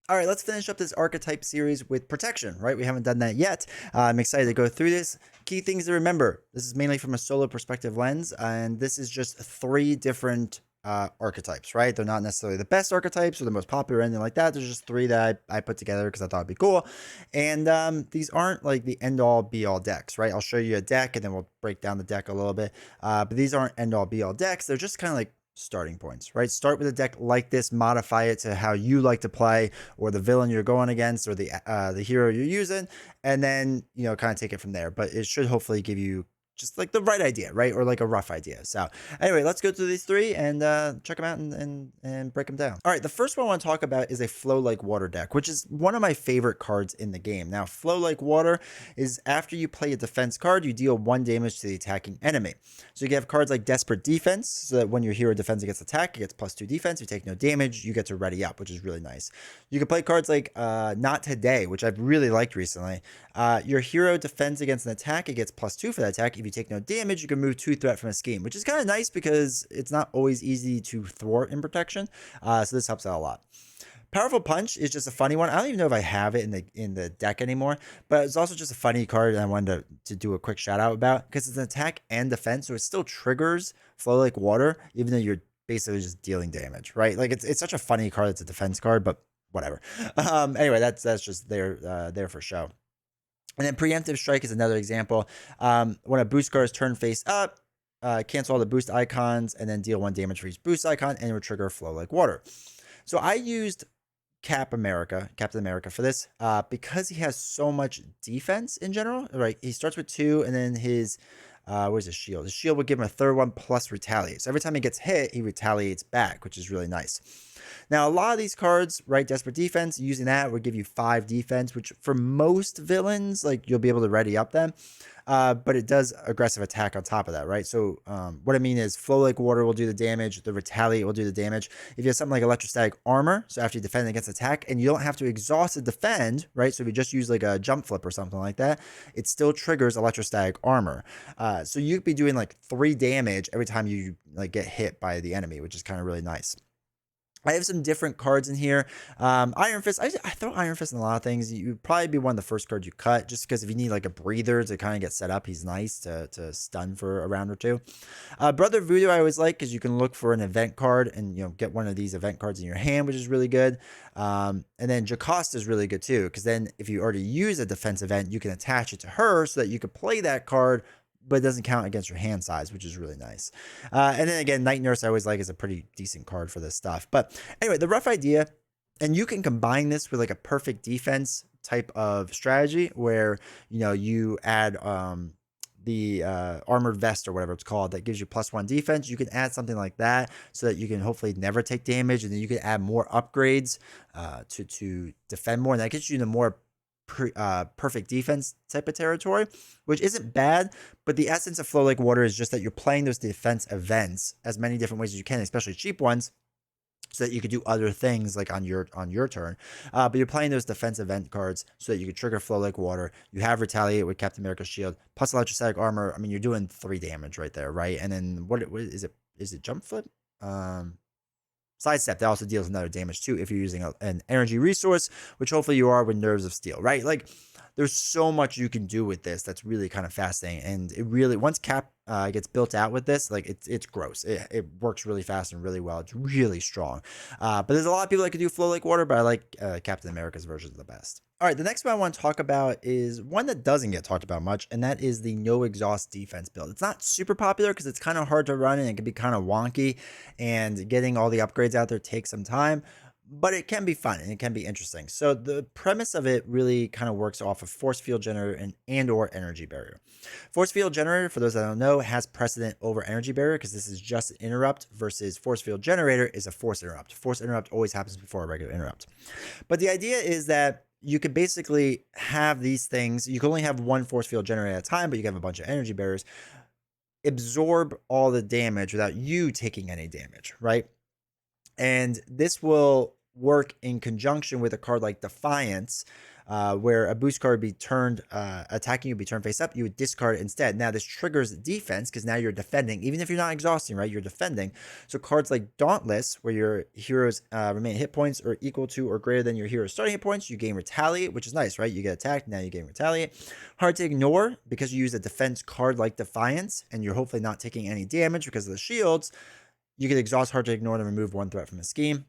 All right, let's finish up this archetype series with protection, right? We haven't done that yet. I'm excited to go through this. Key things to remember. This is mainly from a solo perspective lens, and this is just 3 different archetypes, right? They're not necessarily the best archetypes or the most popular or anything like that. There's just 3 that I put together because I thought it'd be cool. And these aren't like the end-all be-all decks, right? I'll show you a deck and then we'll break down the deck a little bit. But these aren't end-all be-all decks. They're just kind of like starting points, right? Start with a deck like this, modify it to how you like to play, or the villain you're going against, or the hero you're using, and then kind of take it from there. But it should hopefully give you just like the right idea, right? Or like a rough idea. So anyway, let's go through these 3 and check them out and break them down. All right, the first one I want to talk about is a Flow Like Water deck, which is one of my favorite cards in the game. Now, Flow Like Water is after you play a defense card, you deal 1 damage to the attacking enemy. So you have cards like Desperate Defense, so that when your hero defends against attack, it gets +2 defense. You take no damage, you get to ready up, which is really nice. You can play cards like Not Today, which I've really liked recently. Your hero defends against an attack, it gets +2 for that attack. If you take no damage, you can move 2 threat from a scheme, which is kind of nice because it's not always easy to thwart in protection. So this helps out a lot. Powerful Punch is just a funny one. I don't even know if I have it in the deck anymore, but it's also just a funny card and I wanted to do a quick shout out about because it's an attack and defense, so it still triggers Flow Like Water, even though you're basically just dealing damage, right? Like it's such a funny card. It's a defense card, but whatever. Anyway, that's just there for show. And then Preemptive Strike is another example. When a boost card is turned face up, cancel all the boost icons and then deal 1 damage for each boost icon and it will trigger Flow Like Water. So I used Captain America for this because he has so much defense in general, right? He starts with 2 and then his where's his shield? His shield would give him a 3rd one plus retaliate. So every time he gets hit, he retaliates back, which is really nice. Now, a lot of these cards, right, Desperate Defense, using that would give you 5 defense, which for most villains, like you'll be able to ready up them. But it does aggressive attack on top of that, right? So what I mean is Flow Like Water will do the damage, the Retaliate will do the damage. If you have something like Electrostatic Armor, so after you defend against attack, and you don't have to exhaust to defend, right? So if you just use like a jump flip or something like that, it still triggers Electrostatic Armor. So you could be doing like 3 damage every time you like get hit by the enemy, which is kind of really nice. I have some different cards in here. Iron Fist, I throw Iron Fist in a lot of things. You'd probably be one of the first cards you cut, just because if you need like a breather to kind of get set up, he's nice to stun for a round or 2. Brother Voodoo I always like because you can look for an event card and get one of these event cards in your hand, which is really good. And then Jocasta is really good too, because then if you already use a defense event, you can attach it to her so that you could play that card, but it doesn't count against your hand size, which is really nice. And then again, Night Nurse I always like is a pretty decent card for this stuff. But anyway, the rough idea, and you can combine this with like a perfect defense type of strategy where, you add the armored vest or whatever it's called that gives you +1 defense. You can add something like that so that you can hopefully never take damage, and then you can add more upgrades to defend more, and that gets you into more perfect defense type of territory, which isn't bad, but the essence of Flow Like Water is just that you're playing those defense events as many different ways as you can, especially cheap ones, so that you could do other things like on your turn. But you're playing those defense event cards so that you could trigger Flow Like Water. You have Retaliate with Captain America's shield plus Electrostatic Armor. I mean, you're doing 3 damage right there, right? And then what is it? Is it Jump Flip? Sidestep, that also deals another damage too if you're using an energy resource, which hopefully you are with Nerves of Steel, right? Like, there's so much you can do with this that's really kind of fascinating. And it really, once Cap gets built out with this, like it's gross. It works really fast and really well. It's really strong. But there's a lot of people that can do Flow Like Water, but I like Captain America's version the best. All right, the next one I want to talk about is one that doesn't get talked about much, and that is the No Exhaust defense build. It's not super popular because it's kind of hard to run and it can be kind of wonky, and getting all the upgrades out there takes some time, but it can be fun and it can be interesting. So the premise of it really kind of works off of Force Field Generator and or Energy Barrier. Force Field Generator, for those that don't know, has precedent over Energy Barrier because this is just an interrupt versus Force Field Generator is a force interrupt. Force interrupt always happens before a regular interrupt. But the idea is that you could basically have these things. You can only have 1 force field generator at a time, but you can have a bunch of energy barriers absorb all the damage without you taking any damage, right? And this will work in conjunction with a card like Defiance, where a boost card would be turned, attacking you would be turned face up. You would discard it instead. Now, this triggers defense because now you're defending, even if you're not exhausting, right? You're defending. So cards like Dauntless, where your heroes remain hit points are equal to or greater than your hero's starting hit points, you gain Retaliate, which is nice, right? You get attacked, now you gain Retaliate. Hard to ignore because you use a defense card like Defiance, and you're hopefully not taking any damage because of the shields. You can exhaust Hard to Ignore and remove one threat from a scheme.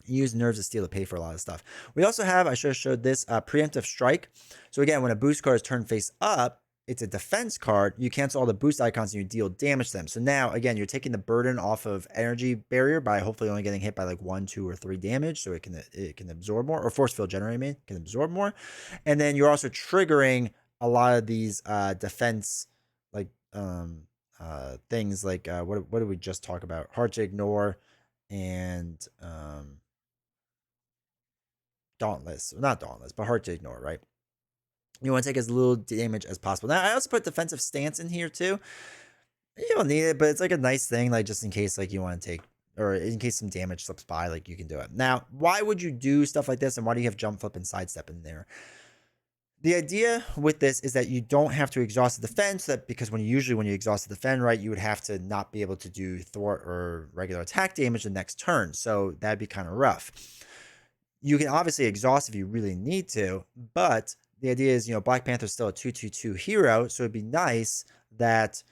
You use Nerves of Steel to pay for a lot of stuff. We also have, I should have showed this, Preemptive Strike. So again, when a boost card is turned face up, it's a defense card. You cancel all the boost icons and you deal damage to them. So now, again, you're taking the burden off of Energy Barrier by hopefully only getting hit by like 1, 2, or 3 damage, so it can absorb more, or Force Field Generator, I mean, can absorb more. And then you're also triggering a lot of these defense, like things like what did we just talk about? Hard to Ignore and Dauntless, not Dauntless, but Hard to Ignore, right? You want to take as little damage as possible. Now, I also put Defensive Stance in here too. You don't need it, but it's like a nice thing, like just in case like you want to take, or in case some damage slips by, like you can do it. Now, why would you do stuff like this, and why do you have Jump Flip and Sidestep in there? The idea with this is that you don't have to exhaust the defense, because when you exhaust the defend, right, you would have to not be able to do thwart or regular attack damage the next turn. So that'd be kind of rough. You can obviously exhaust if you really need to, but the idea is, Black Panther's still a 2/2/2 hero, so it'd be nice that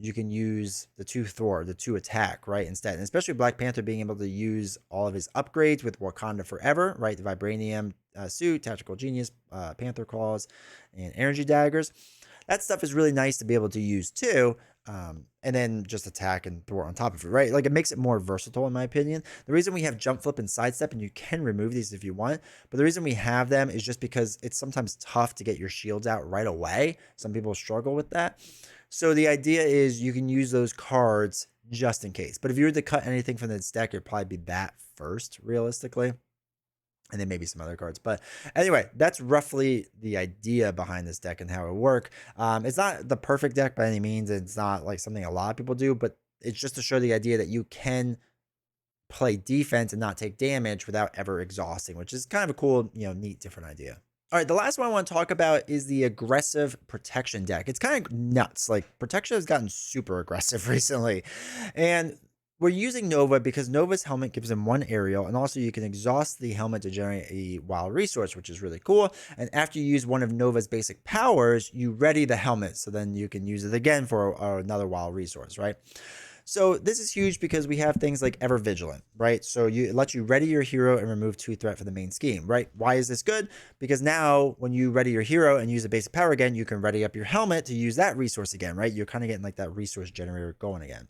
you can use the 2 thwart, the 2 attack, right, instead. And especially Black Panther being able to use all of his upgrades with Wakanda Forever, right, the Vibranium suit, Tactical Genius, Panther Claws, and Energy Daggers. That stuff is really nice to be able to use too. And then just attack and thwart on top of it, right? Like, it makes it more versatile, in my opinion. The reason we have Jump Flip and Sidestep, and you can remove these if you want, but the reason we have them is just because it's sometimes tough to get your shields out right away. Some people struggle with that. So the idea is you can use those cards just in case. But if you were to cut anything from this deck, it'd probably be that first, realistically. And then maybe some other cards. But anyway, that's roughly the idea behind this deck and how it works. It's not the perfect deck by any means. It's not like something a lot of people do, but it's just to show the idea that you can play defense and not take damage without ever exhausting, which is kind of a cool, neat, different idea. All right, the last one I want to talk about is the aggressive protection deck. It's kind of nuts. Like, protection has gotten super aggressive recently. And we're using Nova because Nova's helmet gives him 1 aerial, and also you can exhaust the helmet to generate a wild resource, which is really cool. And after you use one of Nova's basic powers, you ready the helmet, so then you can use it again for another wild resource, right? So this is huge because we have things like Ever Vigilant, right? So it lets you ready your hero and remove 2 threat for the main scheme, right? Why is this good? Because now when you ready your hero and use a basic power again, you can ready up your helmet to use that resource again, right? You're kind of getting like that resource generator going again.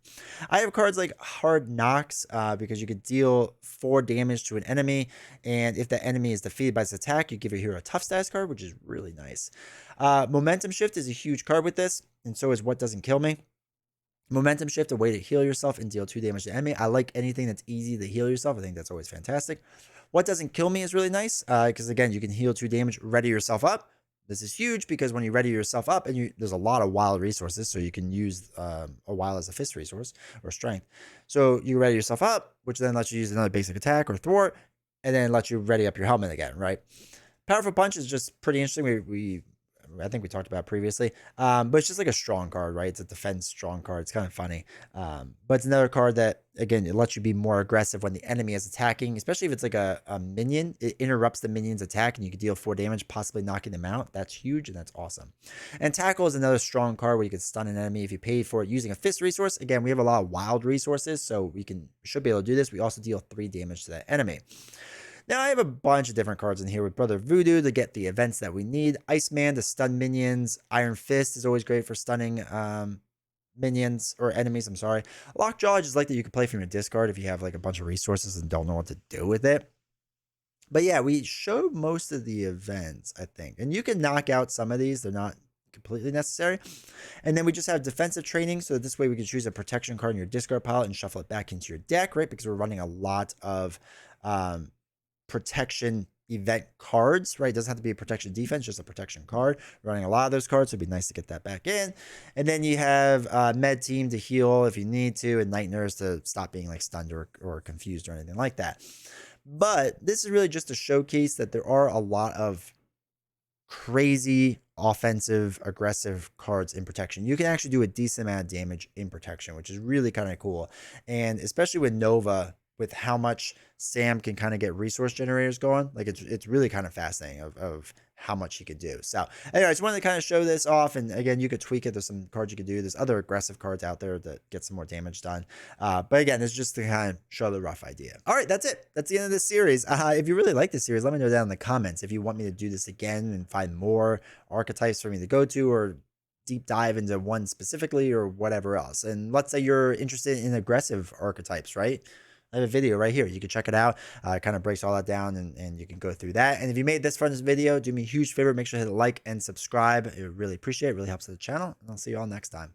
I have cards like Hard Knocks because you could deal 4 damage to an enemy, and if the enemy is defeated by this attack, you give your hero a tough status card, which is really nice. Momentum Shift is a huge card with this, and so is What Doesn't Kill Me. Momentum Shift, a way to heal yourself and deal 2 damage to the enemy. I like anything that's easy to heal yourself. I think that's always fantastic. What Doesn't Kill Me is really nice because, again, you can heal 2 damage, ready yourself up. This is huge because when you ready yourself up, and there's a lot of wild resources, so you can use a wild as a fist resource or strength. So you ready yourself up, which then lets you use another basic attack or thwart, and then lets you ready up your helmet again, right? Powerful Punch is just pretty interesting. I think we talked about it previously, but it's just like a strong card, right? It's a defense strong card. It's kind of funny, but it's another card that, again, it lets you be more aggressive when the enemy is attacking, especially if it's like a minion. It interrupts the minion's attack, and you can deal 4 damage, possibly knocking them out. That's huge, and that's awesome. And Tackle is another strong card where you can stun an enemy if you pay for it using a fist resource. Again, we have a lot of wild resources, so we should be able to do this. We also deal 3 damage to that enemy. Now, I have a bunch of different cards in here with Brother Voodoo to get the events that we need. Iceman to stun minions. Iron Fist is always great for stunning minions or enemies, I'm sorry. Lockjaw, I just like that you can play from your discard if you have like a bunch of resources and don't know what to do with it. But yeah, we showed most of the events, I think. And you can knock out some of these. They're not completely necessary. And then we just have defensive training. So this way we can choose a protection card in your discard pile and shuffle it back into your deck, right? Because we're running a lot of protection event cards, right? It doesn't have to be a protection defense, just a protection card. We're running a lot of those cards, so it'd be nice to get that back in. And then you have Med Team to heal if you need to, and Night Nurse to stop being like stunned or confused or anything like that. But this is really just to showcase that there are a lot of crazy offensive, aggressive cards in protection. You can actually do a decent amount of damage in protection, which is really kind of cool. And especially with Nova, with how much Sam can kind of get resource generators going, like it's really kind of fascinating of how much he could do. So anyway, I just wanted to kind of show this off. And again, you could tweak it. There's some cards you could do. There's other aggressive cards out there that get some more damage done. But again, it's just to kind of show the rough idea. All right, that's it. That's the end of this series. If you really like this series, let me know down in the comments if you want me to do this again and find more archetypes for me to go to, or deep dive into one specifically, or whatever else. And let's say you're interested in aggressive archetypes, right? I have a video right here. You can check it out. It kind of breaks all that down, and you can go through that. And if you made this from this video, do me a huge favor. Make sure to hit like and subscribe. I really appreciate it. It really helps the channel. And I'll see you all next time.